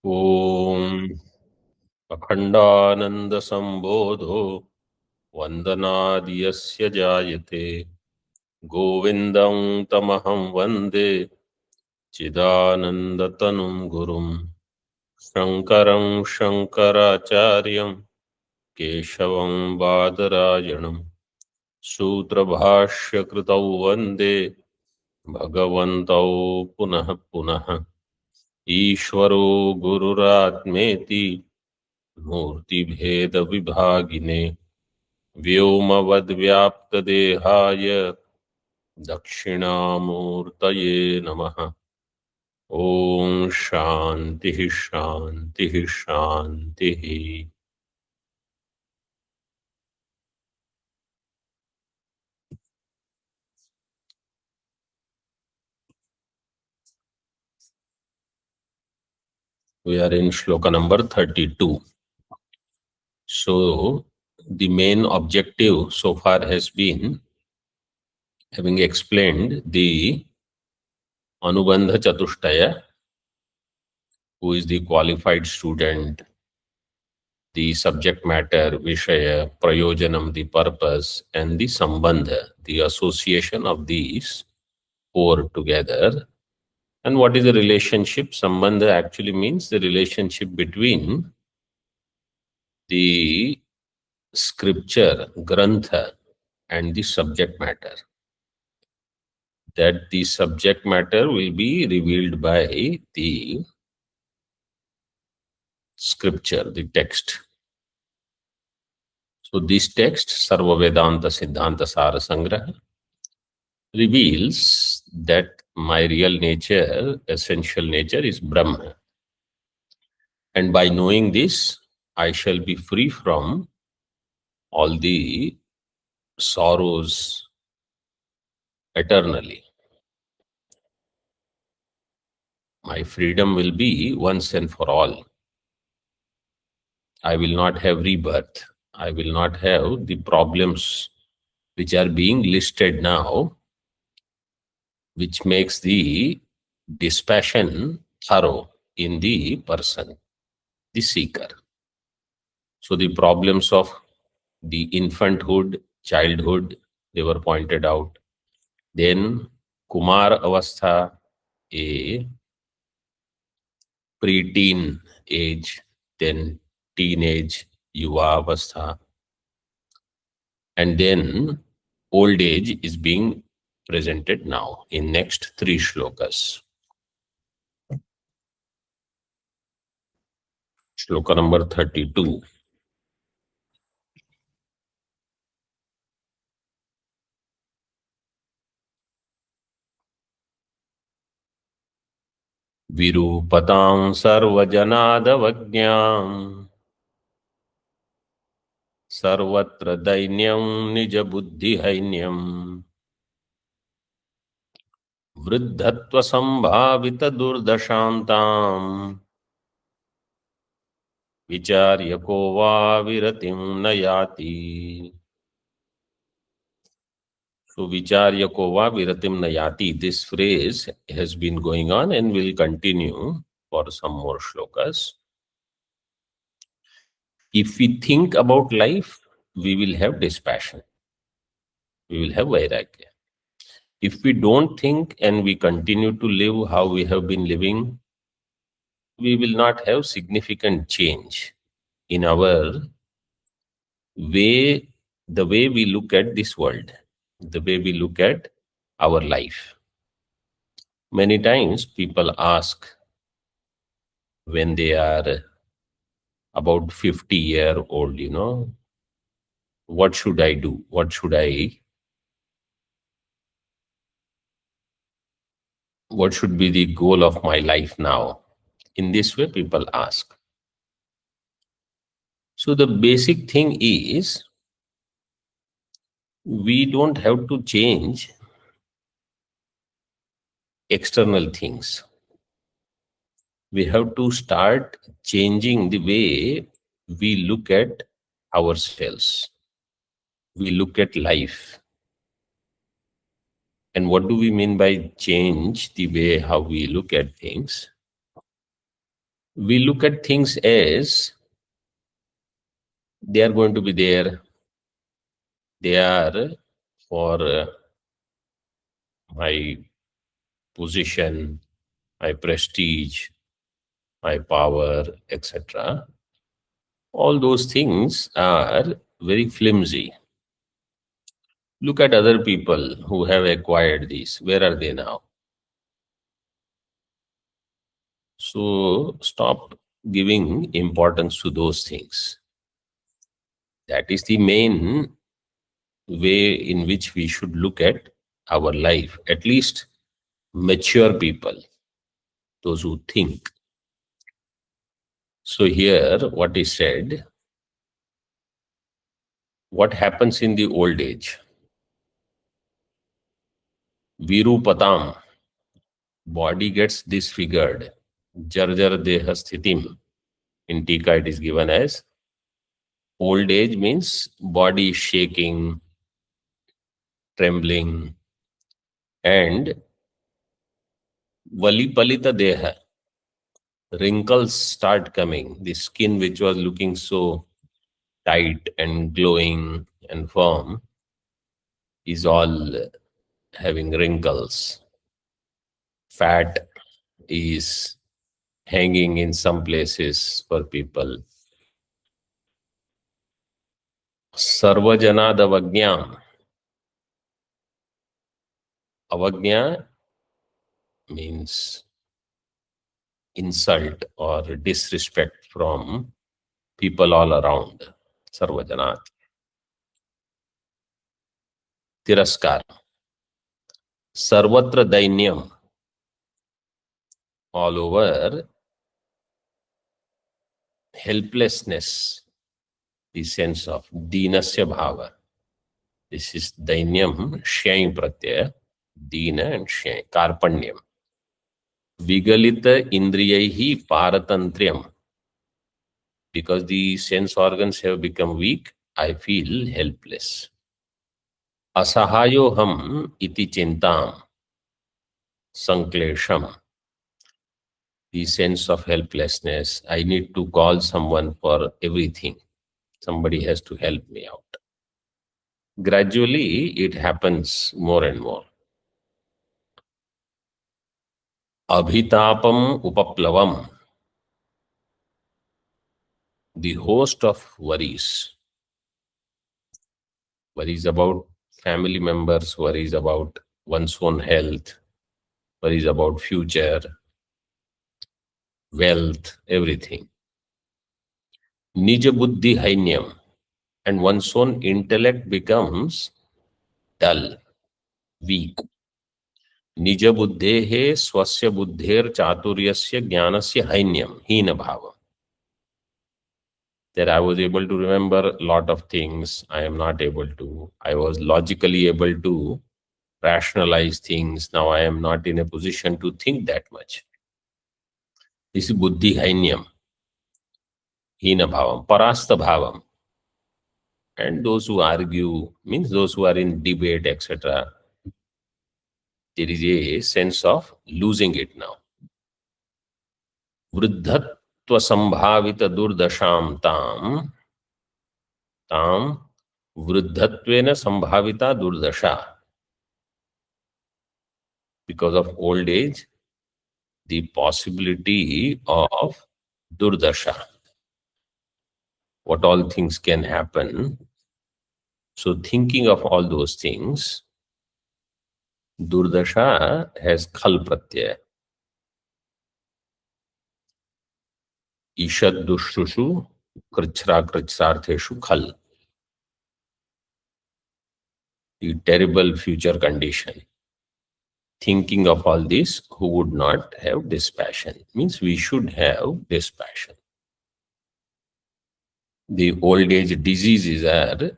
Om Akhandananda Sambodho Vandanadiyasya Jayate Govindam Tamaham Vande Chidanandatanum Gurum Shankaram Shankaracharyam Keshavam Badarajanam Sutra Bhashya Kritau Vande Bhagavantau Punah Punah Ishvaro Gururatmeti Murti Bheda Vibhagine Vyomavadvyaptadehaaya Dakshinamurtaye Namaha. Om Shanti Shanti Shanti. We are in shloka number 32. So, the main objective so far has been, having explained the Anubandha Chatushtaya, who is the qualified student, the subject matter, Vishaya, Prayojanam, the purpose, and the Sambandha, the association of these four together. And what is the relationship? Sambandha actually means the relationship between the scripture, Grantha, and the subject matter. That the subject matter will be revealed by the scripture, the text. So this text, Sarva-Vedānta-Siddhānta-Sāra-Saṅgraha, reveals that my real nature, essential nature is Brahma. And by knowing this, I shall be free from all the sorrows eternally. My freedom will be once and for all. I will not have rebirth. I will not have the problems which are being listed now, which makes the dispassion thorough in the person, the seeker. So the problems of the infanthood, childhood, they were pointed out. Then Kumar Avastha, a pre-teen age, then teenage, Yuva Avastha, and then old age is being presented now in next 3 shlokas. Shloka number 32. Virupatam sarvajanadavajñam sarvatra dainyam nijabuddhihainyam vruddhatva sambhavita durdashantam vicharya ko va viratim nayati. So vicharya ko va viratim nayati, this phrase has been going on and will continue for some more shlokas. If we think about life, we will have dispassion. We will have Vairagya. If we don't think and we continue to live how we have been living, we will not have significant change in our way, the way we look at this world, the way we look at our life. Many times people ask when they are about 50-year-old, what should I do? What should be the goal of my life now? In this way, people ask. So the basic thing is, we don't have to change external things. We have to start changing the way we look at ourselves. We look at life. And what do we mean by change the way how we look at things? we look at things as they are going to be there. They are for my position, my prestige, my power, etc. All those things are very flimsy. Look at other people who have acquired these. Where are they now? So stop giving importance to those things. That is the main way in which we should look at our life. At least mature people, those who think. So here what is said, what happens in the old age? Virupatam, body gets disfigured. Jarjar deha sthitim. In tīkā it is given as old age means body shaking, trembling, and valipalita deha, wrinkles start coming. The skin which was looking so tight and glowing and firm is all having wrinkles. Fat is hanging in some places for people. Sarvajanadavagnyam. Avagnya means insult or disrespect from people all around. Sarvajanat. Tiraskar. Sarvatra dainyam. All over helplessness, the sense of dīnasya bhava. This is dainyam, shyai pratyaya, dīna and shyai, karpanyam. Vigalita indriyaihi paratantriyam. Because the sense organs have become weak, I feel helpless. Asahayoham iti chintam, sanklesham. The sense of helplessness, I need to call someone for everything. Somebody has to help me out. Gradually, it happens more and more. Abhitapam upaplavam. The host of worries. Worries about family members, worries about one's own health, worries about future, wealth, everything. Nija buddhi hainyam. And one's own intellect becomes dull, weak. Nija buddhehe swasya buddher chaturyasya jnanasya hainyam, hina bhava. That I was able to remember a lot of things, I am not able to. I was logically able to rationalize things. Now I am not in a position to think that much. This is buddhi hainyam, hina bhavam, parasta bhavam. And those who argue, means those who are in debate, etc., there is a sense of losing it now. Vruddhatva sambhavita durdasham tam vruddhatvena sambhavita durdasha. Because of old age, the possibility of durdasha, what all things can happen. So thinking of all those things, durdasha has khal pratyaya. Ishad dushushu krichra krichsartheshu khal. The terrible future condition. Thinking of all this, who would not have dispassion? Means we should have dispassion. The old age diseases are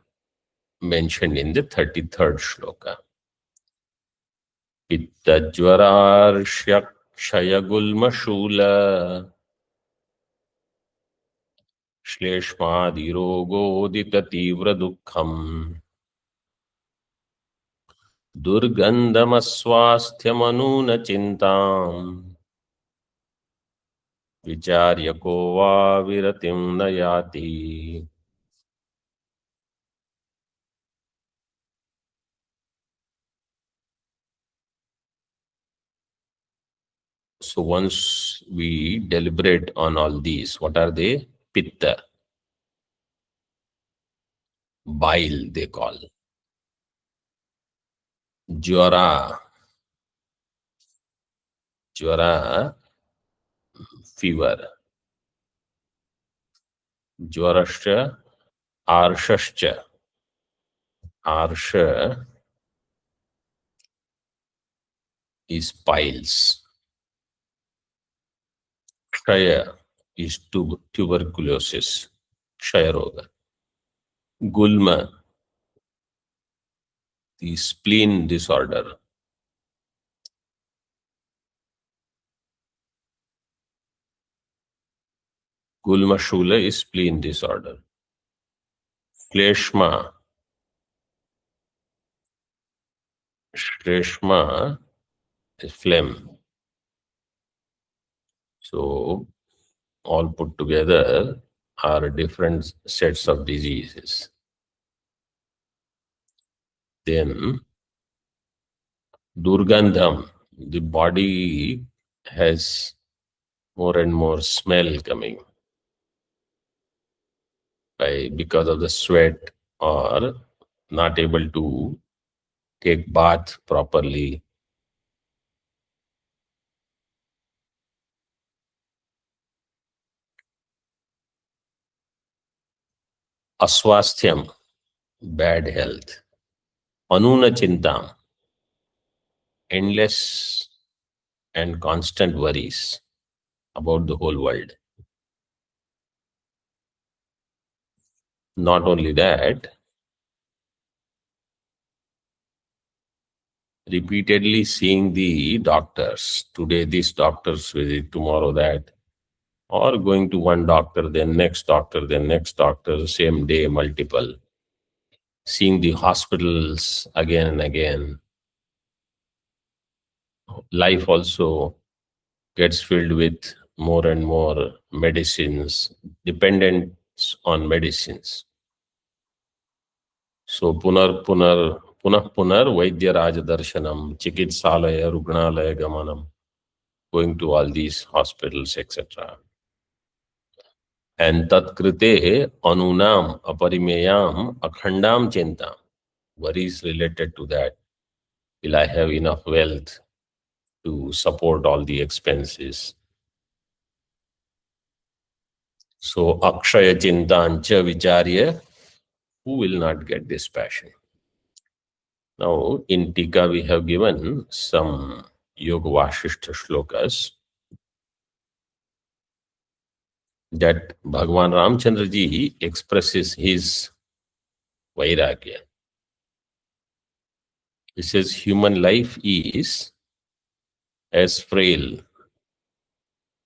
mentioned in the 33rd shloka. Pitta jvararsyak kshayagulma shula shleshmadi rogodita tivra dukkham durgandamaswasthyam anuna chintam Vicharya ko va viratim nayati. So once we deliberate on all these, what are they? Pitta, bile they call. Jwara, fever. Jwarascha, arshascha. Arsha is piles. Kshaya is tuberculosis. Kshaya roga. Gulma, the spleen disorder. Gulma Shula is spleen disorder. Shleshma is phlegm. So all put together are different sets of diseases. Then Durgandham, the body has more and more smell coming because of the sweat or not able to take bath properly. Aswasthyam, bad health. Anuna chintam, endless and constant worries about the whole world. Not only that, repeatedly seeing the doctors. Today this doctor's visit, tomorrow that. Or going to one doctor, then next doctor, then next doctor, same day, multiple. Seeing the hospitals again and again. Life also gets filled with more and more medicines, dependence on medicines. So punah punar Vaidya Raja Darshanam, Chikitsalaya, Rugnalaya Gamanam, going to all these hospitals, etc. And Tatkrite Anunam Aparimeyam Akhandam Chintam, worries related to that. Will I have enough wealth to support all the expenses? So Akshaya Chintancha Vicharya, who will not get this passion? Now in tīkā we have given some Yoga Vasishtha shlokas that Bhagavan Ramchandra ji expresses his Vairagya. He says human life is as frail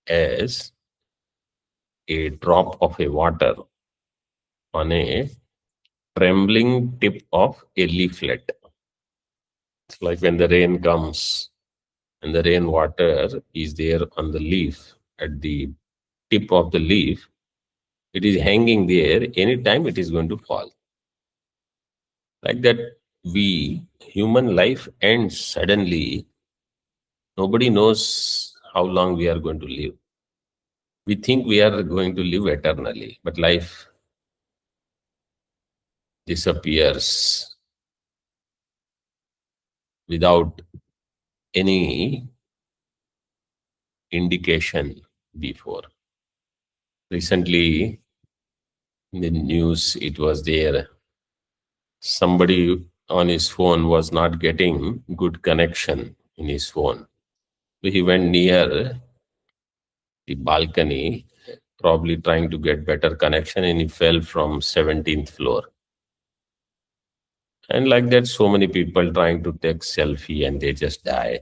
as a drop of a water on a trembling tip of a leaflet. It's like when the rain comes and the rain water is there on the leaf, at the tip of the leaf, it is hanging there, anytime it is going to fall. Like that, human life ends suddenly. Nobody knows how long we are going to live. We think we are going to live eternally, but life disappears without any indication before. Recently, in the news, it was there. Somebody on his phone was not getting good connection in his phone. So he went near the balcony, probably trying to get better connection, and he fell from 17th floor. And like that, so many people trying to take selfie and they just die.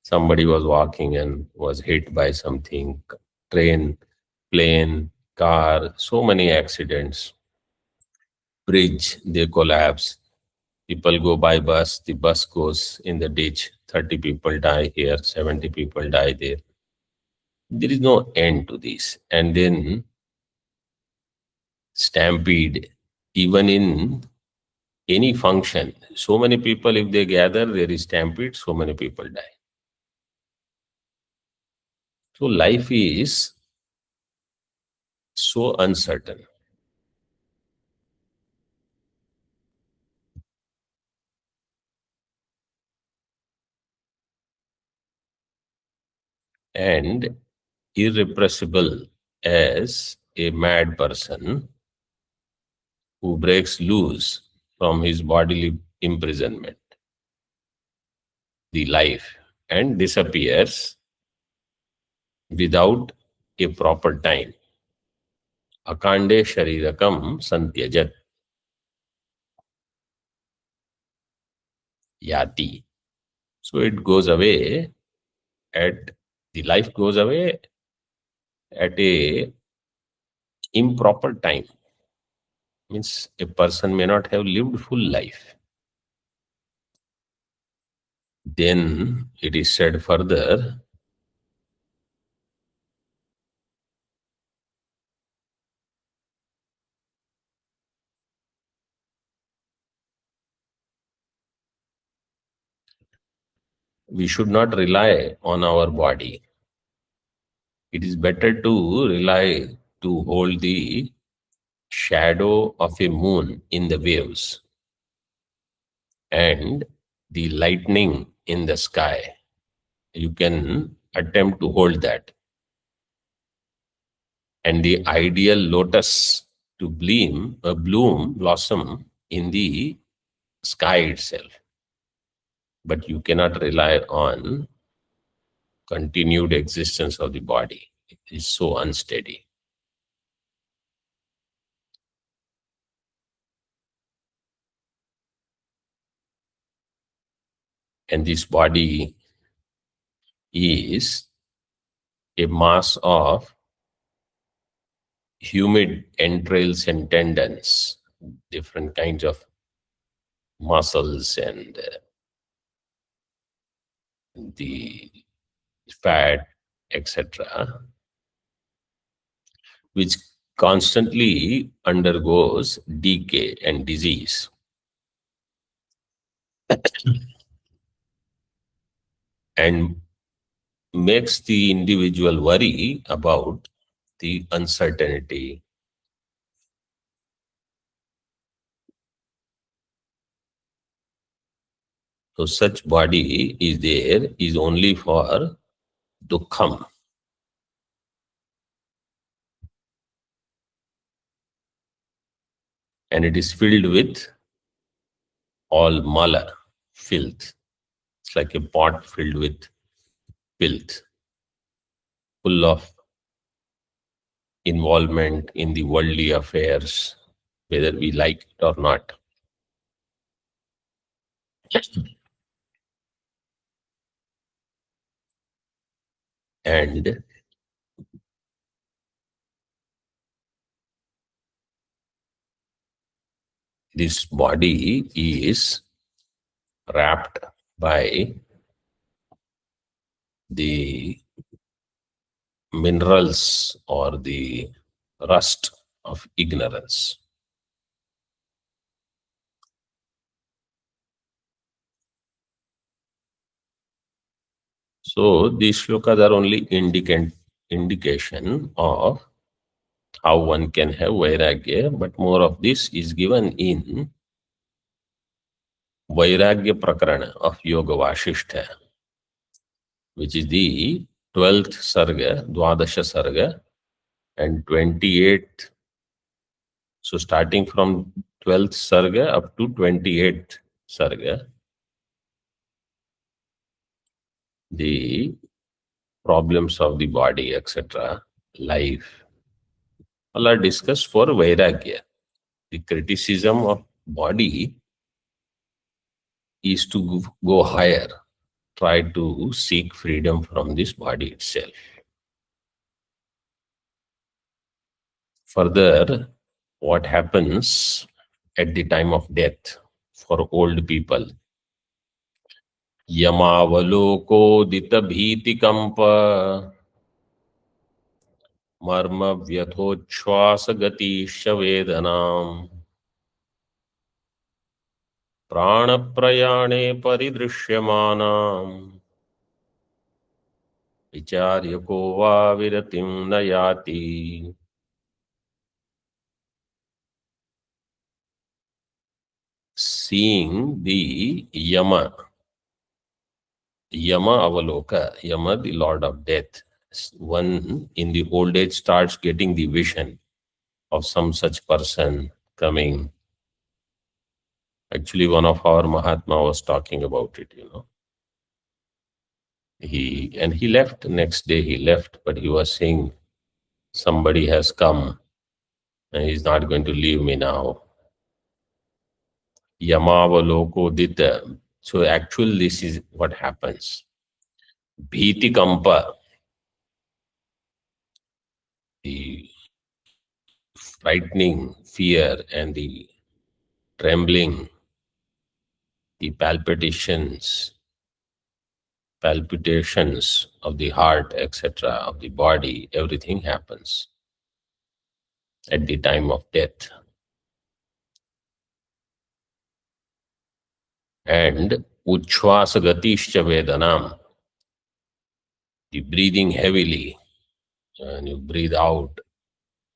Somebody was walking and was hit by something, train, plane, car, so many accidents. Bridge, they collapse. People go by bus, the bus goes in the ditch. 30 people die here, 70 people die there. There is no end to this. And then stampede, even in any function. So many people, if they gather, there is stampede, so many people die. So life is so uncertain. And irrepressible as a mad person who breaks loose from his bodily imprisonment, the life, and disappears without a proper time. Akande sharirakam santyajat yati. So it goes away the life goes away at a improper time. Means a person may not have lived full life. Then it is said further, we should not rely on our body. It is better to hold the shadow of a moon in the waves and the lightning in the sky. You can attempt to hold that. And the ideal lotus to blossom in the sky itself. But you cannot rely on continued existence of the body. It is so unsteady. And this body is a mass of humid entrails and tendons, different kinds of muscles and the fat, etc., which constantly undergoes decay and disease. And makes the individual worry about the uncertainty. So such body is only for dukkham. And it is filled with all mala, filth. It's like a pot filled with filth, full of involvement in the worldly affairs, whether we like it or not. And this body is wrapped by the minerals or the rust of ignorance. So these shlokas are only indication of how one can have Vairagya, but more of this is given in Vairagya Prakarana of Yoga Vasishtha, which is the 12th Sarga, Dwadasha Sarga, and 28th. So starting from 12th Sarga up to 28th Sarga, the problems of the body, etc., life, all are discussed for Vairagya. The criticism of body is to go higher, try to seek freedom from this body itself. Further, what happens at the time of death for old people? Yamavaloko dita bhiti kampa Marma vyathochvasa gatisha vedanam prana prayane paridrishyamanam vicharyako va viratim nayati. Seeing the Yama Avaloka, Yama, the Lord of Death. One in the old age starts getting the vision of some such person coming. Actually, one of our Mahatma was talking about it, He left. Next day he left, but he was saying, somebody has come and he's not going to leave me now. Yamavaloko Dita. So actually this is what happens. Bhiti Kampa, the frightening fear and the trembling, the palpitations of the heart, etc., of the body, everything happens at the time of death. And Uchvasa Gatischa Vedanam, the breathing heavily, and you breathe out.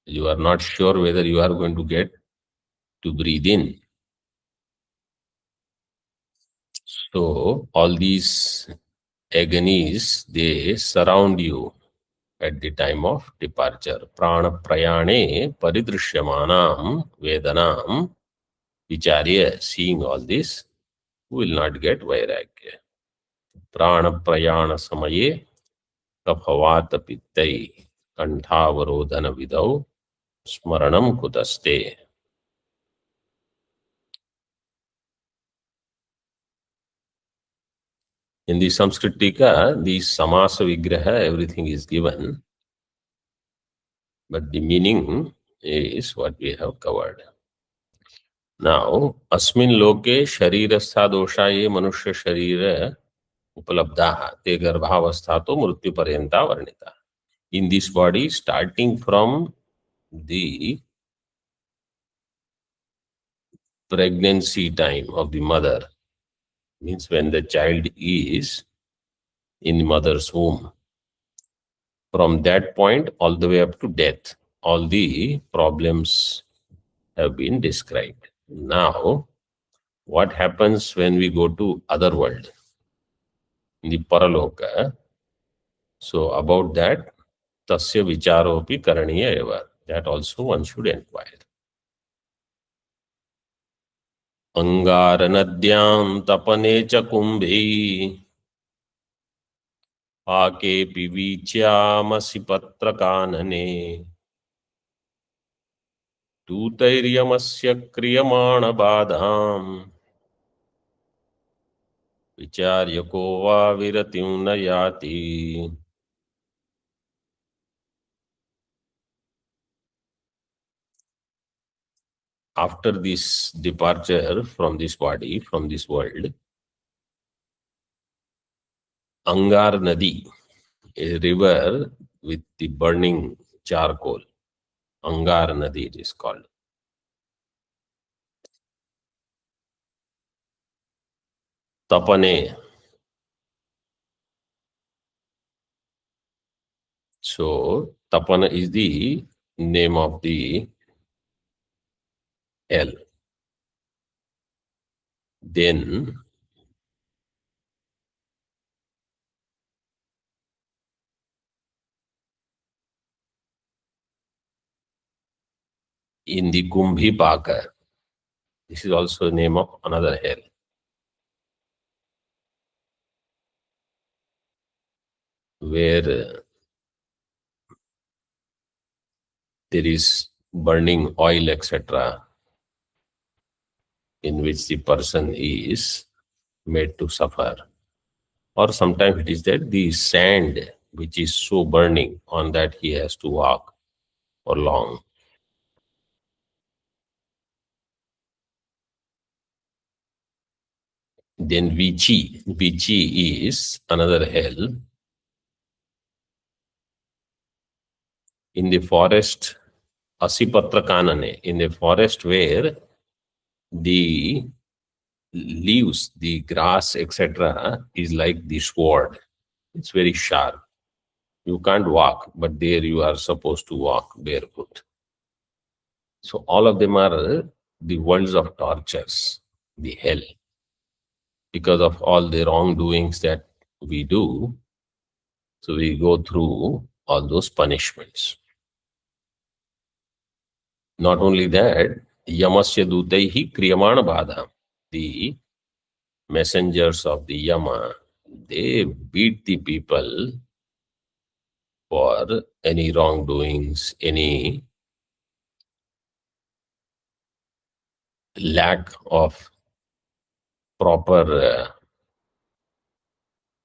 You are not sure whether you are going to get to breathe in. So all these agonies, they surround you at the time of departure. Prana prayane paridrishyamanam vedanam vicharya. Seeing all this, will not get vairagya. Prana prayana samaye kaphavata pittai kantavarodhana vidau smaranam kutaste. In the Sanskrit tīkā, the samasa vigraha, everything is given, but the meaning is what we have covered. Now, asmin loke sharirastha dosha ye manushya sharira upalabdhaha te garbhavasthato mrityu paryanta varnita. In this body, starting from the pregnancy time of the mother, means when the child is in the mother's womb, from that point all the way up to death, all the problems have been described. Now, what happens when we go to other world, in the paraloka? So about that, tasya vicharopi karaniya eva. That also one should inquire. Angara-nadyam tapane cha kumbhi ake pivicyamasi patrakanane tutairyyamasya kriyamana badham vicharyako va viratim nayati. After this departure from this body, from this world, Angar Nadi, a river with the burning charcoal, Angar Nadi it is called. Tapane. So, Tapana is the name of the hell. Then, in the Kumbhi Paka, this is also the name of another hell, where there is burning oil, etc., in which the person is made to suffer. Or sometimes it is that the sand which is so burning, on that he has to walk for long. Then Vichi. Vichi is another hell in the forest, Asipatra Kanane, in the forest where the leaves, the grass, etc., is like the sword. It's very sharp. You can't walk, but there you are supposed to walk barefoot. So all of them are the worlds of tortures, the hell. Because of all the wrongdoings that we do, so we go through all those punishments. Not only that, Yamasya Dutaihi Kriyamana Badha, the messengers of the Yama, they beat the people for any wrongdoings, any lack of proper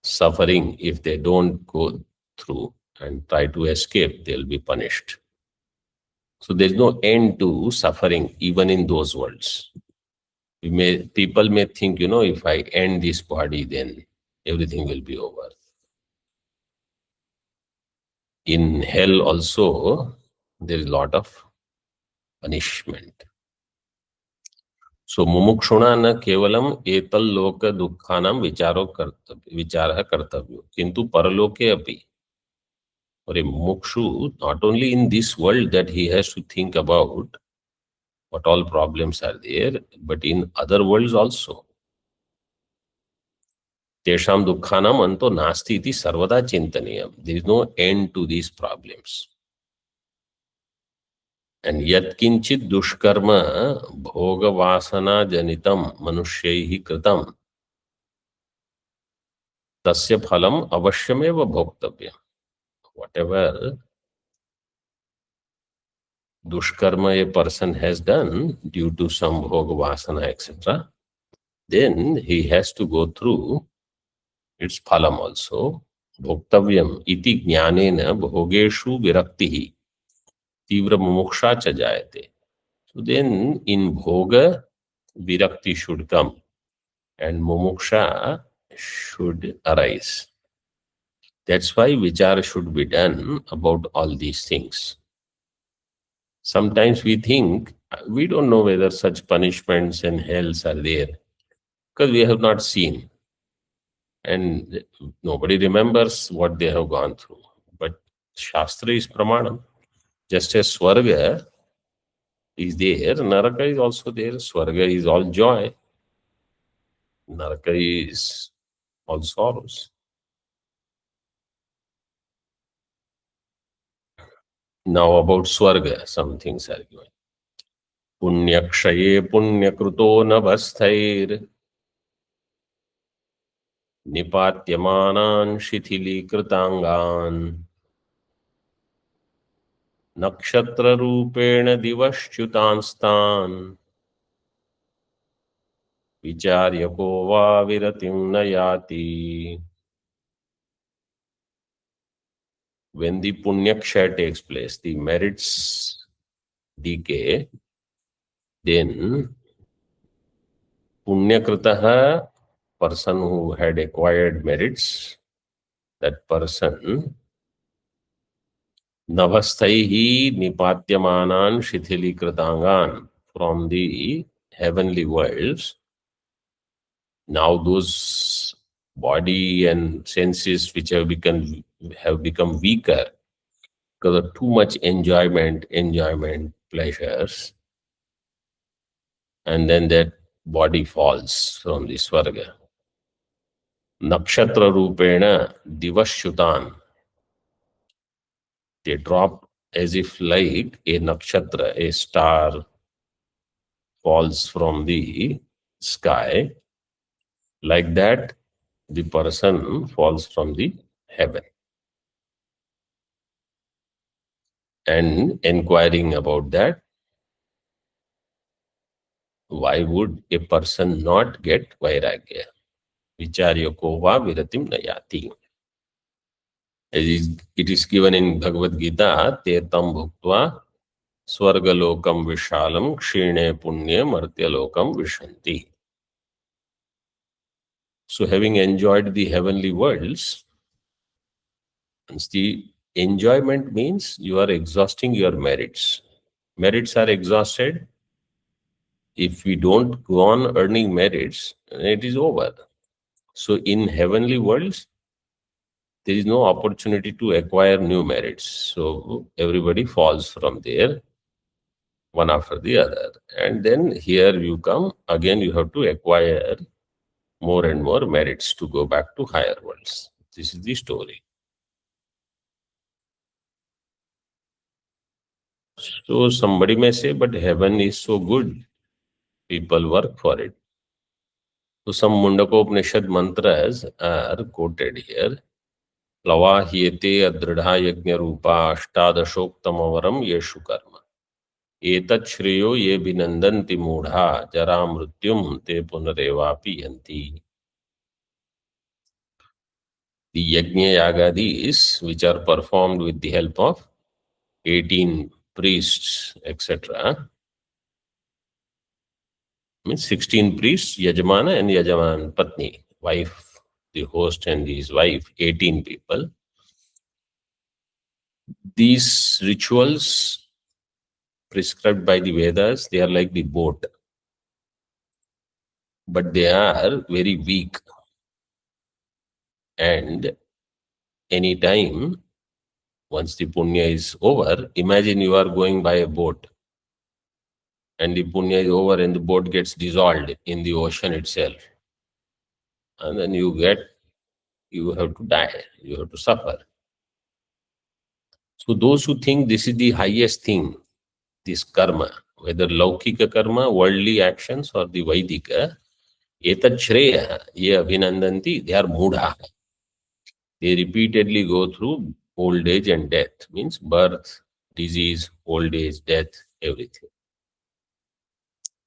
suffering. If they don't go through and try to escape, they'll be punished. So there's no end to suffering even in those worlds. People may think, if I end this body, then everything will be over. In hell also, there is a lot of punishment. So mumukshuna na kevalam etal loka dukkhanam vichara kartavyo kintu paraloke api. For a mumukshu, not only in this world that he has to think about what all problems are there, but in other worlds also. Tesham dukkhanam anto nasti iti sarvada chintaniyam. There is no end to these problems. And yat kinchit dushkarma bhoga vasana janitam manushyahi kritam tasya phalam avashyameva bhoktavyam. Whatever dushkarma a person has done due to some bhoga vasana, etc., then he has to go through its phalam also. Bhoktavyam iti jnanena bhogeshu viraktihi tivra mumuksha cha jayate. So then in bhoga, virakti should come and mumuksha should arise. That's why vichara should be done about all these things. Sometimes we think, we don't know whether such punishments and hells are there because we have not seen. And nobody remembers what they have gone through. But Shastra is pramanam. Just as Swarga is there, Naraka is also there. Swarga is all joy. Naraka is all sorrows. Now about Swarga, some things are going. Punyakshaye punyakruto navasthair nipatyamanan shithili-kritangan nakshatra rupena divashchutan vicharyako va viratim nayati. When the punyaksha takes place, the merits decay, then punyakritaha, person who had acquired merits, that person navasthaihi nipatyamanan shithili-kritangan, from the heavenly worlds. Now those body and senses which have become weaker because of too much enjoyment, pleasures, and then that body falls from the Swarga. Nakshatra rupena divashchutan. They drop as if like a nakshatra, a star falls from the sky. Like that, the person falls from the heaven. And inquiring about that, why would a person not get Vairagya? Vicharyako va viratim nayati. It is given in Bhagavad Gita, Tetam bhuktva swargalokam vishalam kshine punye martyalokam vishanti. So having enjoyed the heavenly worlds, once the enjoyment means you are exhausting your merits. Merits are exhausted. If we don't go on earning merits, it is over. So in heavenly worlds, there is no opportunity to acquire new merits. So everybody falls from there, one after the other. And then here you come, again you have to acquire more and more merits to go back to higher worlds. This is the story. So somebody may say, but heaven is so good, people work for it. So some Mundakopanishad mantras are quoted here. Plavahyete adridha yajna rupa ashtadashoktamavaram yeshu karma. Etat shreyo ye binandanti mudha jara mrityum te punarevapi yanti. The yajna yagadis, which are performed with the help of 18 priests, etc., means 16 priests, Yajamana and Yajaman Patni, wife, the host and his wife, 18 people. These rituals prescribed by the Vedas, they are like the boat, but they are very weak. And anytime, once the punya is over, imagine you are going by a boat and the punya is over and the boat gets dissolved in the ocean itself. And then you have to die, you have to suffer. So those who think this is the highest thing, this karma, whether laukika karma, worldly actions, or the Vaidika, etat shreya ye abhinandanti, they are mudha. They repeatedly go through old age and death, means birth, disease, old age, death, everything.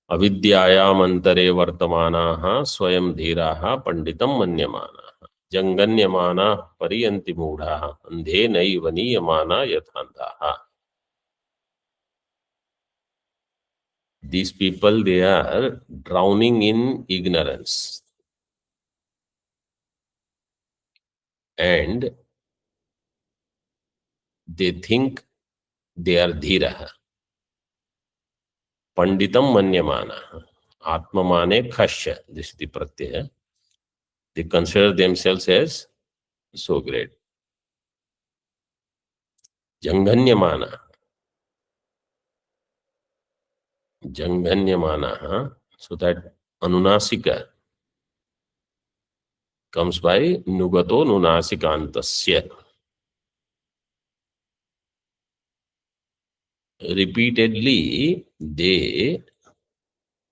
Avidyayam antare vartamanaha swayam dhiraha panditam manyamanaha janganyamana pariyanti mudha andhe naiva niyamana yathandaha. These people, they are drowning in ignorance. And they think they are dhiraha. Panditam manyamana. Atma mane khashya. This is the pratyaya. They consider themselves as so great. Janghanyamana. Janghanyamana. So that anunasika comes by nugato nunasikantasya. Repeatedly, they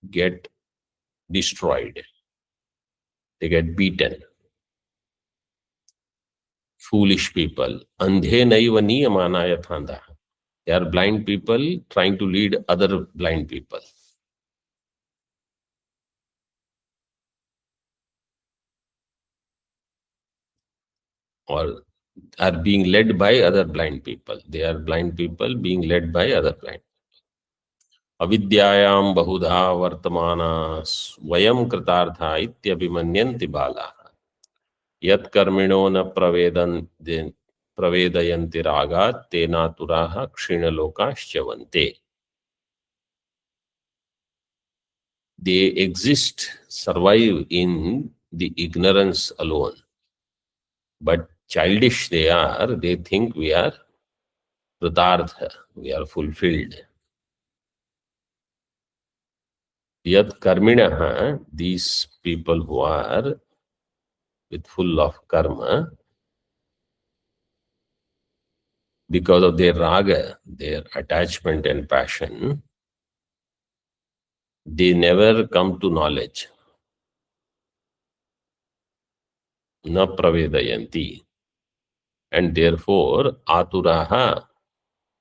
get destroyed. They get beaten. Foolish people. Andhe naiva niyamana yathanda. They are blind people trying to lead other blind people. Or are being led by other blind people. They are blind people being led by other blind people. Avidyayam bahudha vartamana svayam kritartha ityabhimanyanti balaha. Yat karmino na pravedayanti ragat te naturaha kshinalokaschavante. They exist, survive in the ignorance alone. But childish they are, they think we are pratartha, we are fulfilled. Yat karminaha, these people who are with full of karma, because of their raga, their attachment and passion, they never come to knowledge. Na pravedayanti. And therefore, aturaha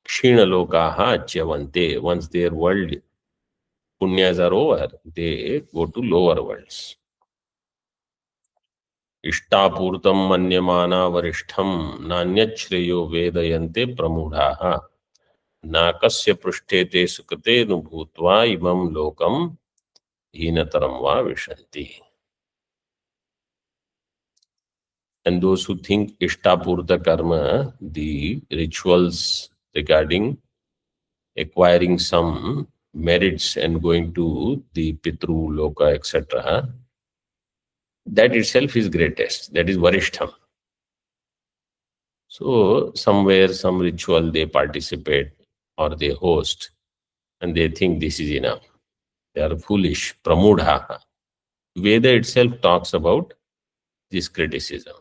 kshinalokaha achyavante. Once their world punyas are over, they go to lower worlds. Ishtapurtam manyamana varishtham nanyachreyo vedayante pramudhaha nakasya prushtete sukrate nubhutva imam lokam hinataram va vishanti. And those who think Ishtapurta karma, the rituals regarding acquiring some merits and going to the Pitru, Loka, etc., that itself is greatest. That is Varishtham. So somewhere, some ritual they participate or they host and they think this is enough. They are foolish. Pramudha. Veda itself talks about this criticism.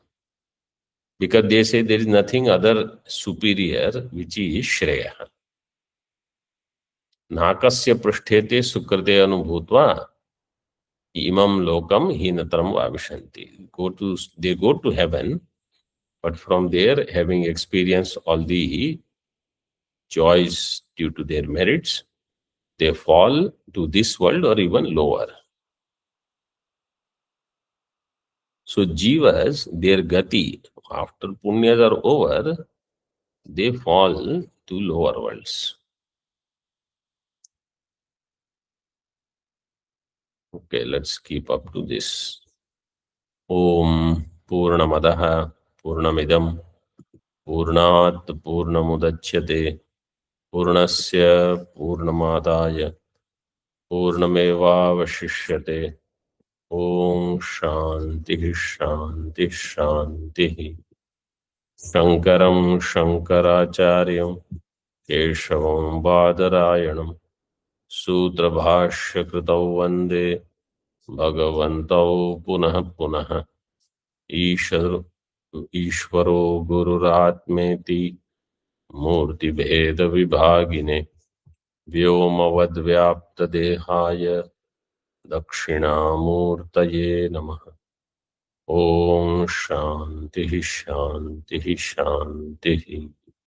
Because they say there is nothing other superior which is Shreya. Nakasya prasthete sukrate anubhutva imam lokam hinatram vavishanti. They go to heaven, but from there, having experienced all the joys due to their merits, they fall to this world or even lower. So jivas, their gati, after punyas are over, they fall to lower worlds. Okay, let's keep up to this. Om Purnamadaha Purnamidam Purnat Purnamudachyate Purnasya Purnamadaya Purnamevavashishyate. Om Shanti Shanti Shanti. Shankaram Shankaracharyam Keshavam Badarayanam Sutra Bhashya Kritau Vande Bhagavantau Punah Punah Ishvaro Gururatmeti Murti Bheda Vibhagine Vyomavad Vyapta Dehaya Dakshinamurtaye Namaha. Om Shanti Shanti Shanti.